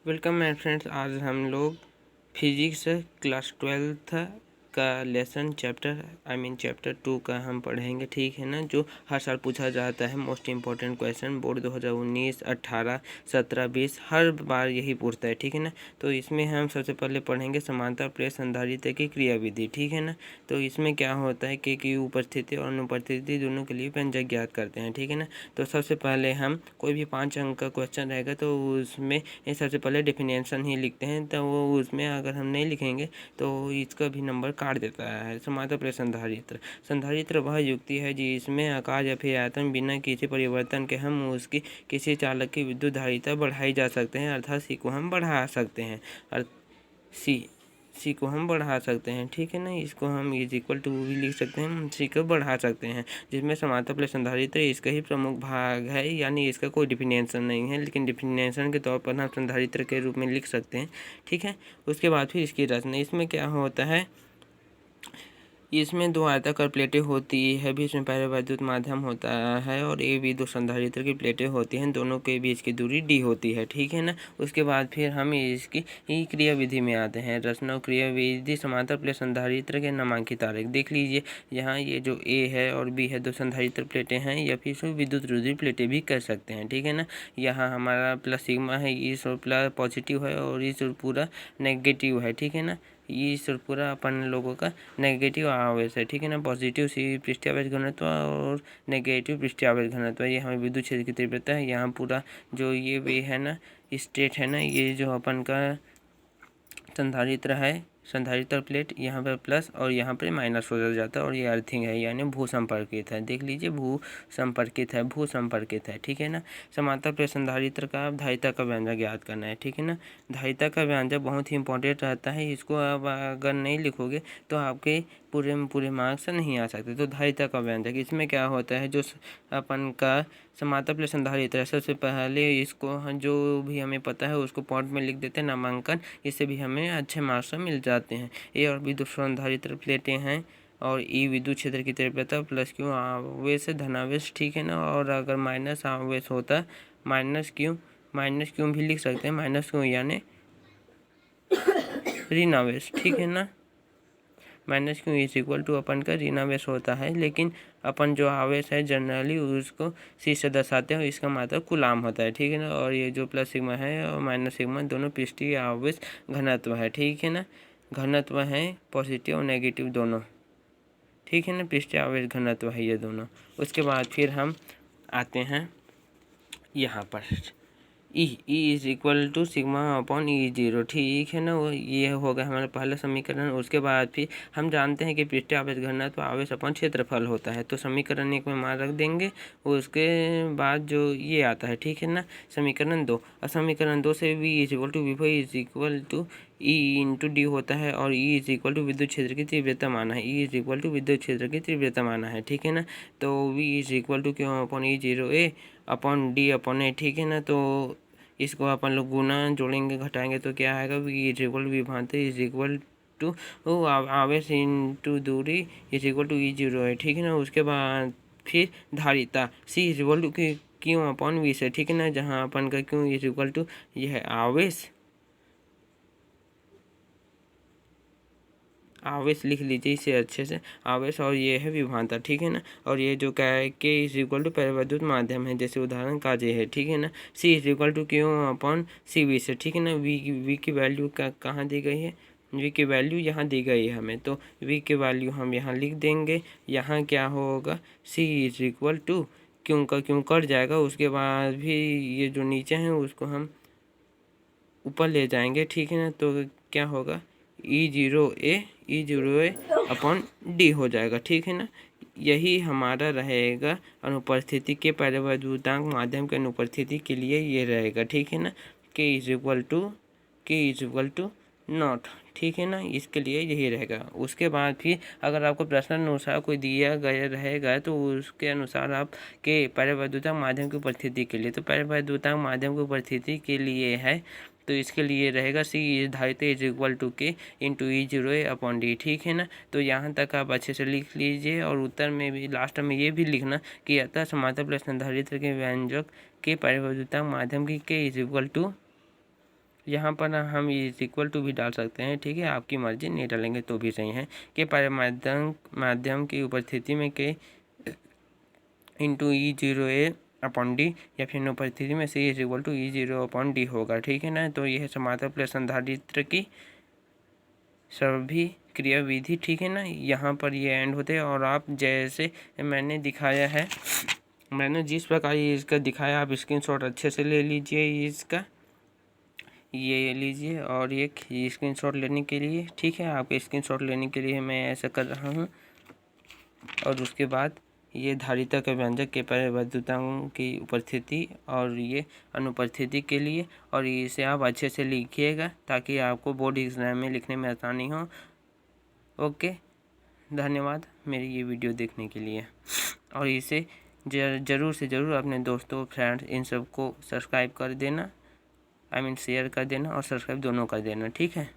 Welcome my friends. आज हम लोग फिजिक्स क्लास 12th का लेसन चैप्टर 2 का हम पढ़ेंगे, ठीक है ना। जो हर साल पूछा जाता है, मोस्ट इम्पॉर्टेंट क्वेश्चन बोर्ड 2019, 18, 17, 20 हर बार यही पूछता है, ठीक है ना। तो इसमें हम सबसे पहले पढ़ेंगे समांतर प्लेट संधारित्र की क्रियाविधि, ठीक है ना। तो इसमें क्या होता है कि उपस्थिति और अनुपस्थिति दोनों के लिए व्यंजक ज्ञात करते हैं, ठीक है ना। तो सबसे पहले हम कोई भी 5 अंक का क्वेश्चन रहेगा तो उसमें ये सबसे पहले डेफिनेशन ही लिखते हैं। तो वो उसमें अगर हम नहीं लिखेंगे तो इसका भी नंबर काट देता है। समांतर प्लेट संधारित्र वह युक्ति है जिसमें आकार या फिर आयतन बिना किसी परिवर्तन के हम उसकी किसी चालक की विद्युत धारिता बढ़ाई जा सकते हैं, अर्थात सी को हम बढ़ा सकते हैं। सी को हम बढ़ा सकते हैं, ठीक है ना। इसको हम इज इक्वल टू भी लिख सकते हैं, सी को बढ़ा सकते हैं, जिसमें समांतर प्लेट संधारित्र इसका ही प्रमुख भाग है। यानी इसका कोई डिफिनेशन नहीं है, लेकिन डिफिनेशन के तौर पर हम संधारित्र के रूप में लिख सकते हैं, ठीक है। उसके बाद फिर इसकी रचना, इसमें क्या होता है, इसमें 2 आयताकार प्लेटें होती है, बीच में परावैद्युत माध्यम होता है और ए बी 2 संधारित्र की प्लेटें होती हैं, दोनों के बीच की दूरी डी होती है, ठीक है ना। उसके बाद फिर हम इसकी क्रियाविधि में आते हैं। रचना और क्रियाविधि समांतर प्लेट संधारित्र के नामांकित आरेख देख लीजिए। यहाँ ये जो ए है और बी है 2 संधारित्र प्लेटें हैं, या फिर इसको विद्युत रोधी प्लेटें भी कर सकते हैं, ठीक है ना। यहाँ हमारा प्लस सिग्मा है, इस और प्लस पॉजिटिव है और इस और पूरा नेगेटिव है, ठीक है ना। इस पूरा अपन लोगों का नेगेटिव आवेश है, ठीक है ना। पॉजिटिव सी पृष्ठीय आवेश घनत्व और नेगेटिव पृष्ठीय आवेश घनत्व, ये हमें विद्युत क्षेत्र की तीव्रता है। यहाँ पूरा जो ये वे है ना, स्टेट है ना, ये जो अपन का संधारित्र है, संधारित्र प्लेट, यहाँ पर प्लस और यहाँ पर माइनस हो जाता है और ये अर्थिंग है, यानी भू संपर्कित है। देख लीजिए, भू संपर्कित है, ठीक है ना। समांतर प्लेट संधारित्र का धारिता का व्यंजक ज्ञात करना है, ठीक है ना। धारिता का व्यंजक बहुत ही इंपॉर्टेंट रहता है, इसको अब अगर नहीं लिखोगे तो आपके पूरे मार्क्स नहीं आ सकते। तो धारिता का व्यंजक, इसमें क्या होता है, जो अपन का समांतर प्लेट संधारित्र है, सबसे पहले इसको जो भी हमें पता है उसको पॉइंट में लिख देते हैं, नामांकन, इससे भी हमें अच्छे मार्क्स मिल जाते हैं। ए और बी 2 संधारित्र प्लेटें हैं और ई विद्युत क्षेत्र की तीव्रता प्लस क्यू आवेश धनावेश, ठीक है ना। और अगर माइनस आवेश होता, माइनस क्यू भी लिख सकते हैं, माइनस क्यू यानी ऋण आवेश, ठीक है ना। Minus Q is equal to अपन का ऋण आवेश होता है, लेकिन अपन जो आवेश है जनरली उसको सी से दर्शाते हैं, इसका मात्रा कूलाम होता है, ठीक है ना। और ये जो प्लस सिग्मा है और माइनस सिग्मा दोनों पृष्ठीय आवेश घनत्व है, ठीक है ना। घनत्व है पॉजिटिव और नेगेटिव दोनों, ठीक है ना। पृष्ठीय आवेश घनत्व है ये दोनों। उसके बाद फिर हम आते हैं यहाँ पर, E is equal to sigma upon E zero, ठीक है ना। वो ये होगा हमारा पहला समीकरण। उसके बाद फिर हम जानते हैं कि पृष्ठीय आवेश घनत्व आवेश अपॉन क्षेत्रफल होता है, तो समीकरण 1 में मान रख देंगे। उसके बाद जो ये आता है, ठीक है ना, समीकरण 2, और समीकरण 2 से V is equal to V is equal to E into d होता है, और ई इज इक्वल टू विद्युत क्षेत्र की तीव्रता माना है, ई इज इक्वल टू विद्युत क्षेत्र की तीव्रता माना है, ठीक है ना। तो we is equal to Q upon E zero A upon D upon ए, ठीक है ना। तो इसको अपन लोग गुना जोड़ेंगे घटाएंगे तो क्या आएगा, वी इज इक्वल विभांतर इज इक्वल टू आवेश इंटू दूरी is equal to E zero है, ठीक है ना। उसके बाद फिर धारिता C is equal to Q upon V से, ठीक है ना। जहाँ अपन का क्यों इज इक्वल टू यह आवेश लिख लीजिए इसे अच्छे से, आवेश, और ये है विभवांतर, ठीक है ना। और ये जो क्या है, के इज इक्वल टू परावैद्युत माध्यम है, जैसे उदाहरण काजे है, ठीक है ना। C is equal to Q upon C V से, ठीक है ना। वी की वैल्यू कहाँ दी गई है, वी की वैल्यू यहाँ दी गई है हमें, तो वी की वैल्यू हम यहाँ लिख देंगे। यहाँ क्या होगा, सी इज इक्वल टू क्यों का क्यों कट जाएगा। उसके बाद भी ये जो नीचे हैं उसको हम ऊपर ले जाएंगे, ठीक है ना। तो क्या होगा, ई जीरो ए अपॉन डी हो जाएगा, ठीक है ना। यही हमारा रहेगा अनुपस्थिति के परावैद्युतांक माध्यम के अनुपस्थिति के लिए ये रहेगा, ठीक है ना। के इज इक्वल टू नॉट, ठीक है ना, इसके लिए यही रहेगा। उसके बाद फिर अगर आपको प्रश्न अनुसार कोई दिया गया रहेगा तो उसके अनुसार आप के परावैद्युतांक माध्यम की उपस्थिति के लिए, तो परावैद्युतांक माध्यम की उपस्थिति के लिए है, तो इसके लिए रहेगा सी धारिता इज इक्वल टू के into E zero upon D, ठीक है ना। तो यहाँ तक आप अच्छे से लिख लीजिए, और उत्तर में भी लास्ट में ये भी लिखना कि अतः समांतर प्लेट संधारित्र के व्यंजक के परावैद्युतांक माध्यम की के इज इक्वल टू यहाँ पर हम इज इक्वल टू भी डाल सकते हैं, ठीक है, आपकी मर्जी, नहीं डालेंगे तो भी सही है। कि माध्यम की उपस्थिति में के इंटू E0A अपॉन डी, या फिर अनुपस्थिति में C is equal to E0 upon d होगा, ठीक है ना। तो यह है समांतर प्लेट संधारित्र की सभी क्रिया विधि, ठीक है ना। यहाँ पर ये एंड होते हैं और आप जैसे मैंने दिखाया है, मैंने जिस प्रकार ये इसका दिखाया, आप स्क्रीनशॉट अच्छे से ले लीजिए इसका, ये लीजिए। और एक स्क्रीनशॉट लेने के लिए, ठीक है, आपके स्क्रीनशॉट लेने के लिए मैं ऐसा कर रहा हूँ। और उसके बाद ये धारिता के व्यंजक के परिवर्तनताओं की उपस्थिति और ये अनुपस्थिति के लिए, और इसे आप अच्छे से लिखिएगा ताकि आपको बोर्ड एग्जाम में लिखने में आसानी हो। ओके, धन्यवाद मेरी ये वीडियो देखने के लिए। और इसे ज़रूर से ज़रूर अपने दोस्तों, फ्रेंड्स, इन सब को सब्सक्राइब कर देना, शेयर कर देना और सब्सक्राइब दोनों कर देना, ठीक है।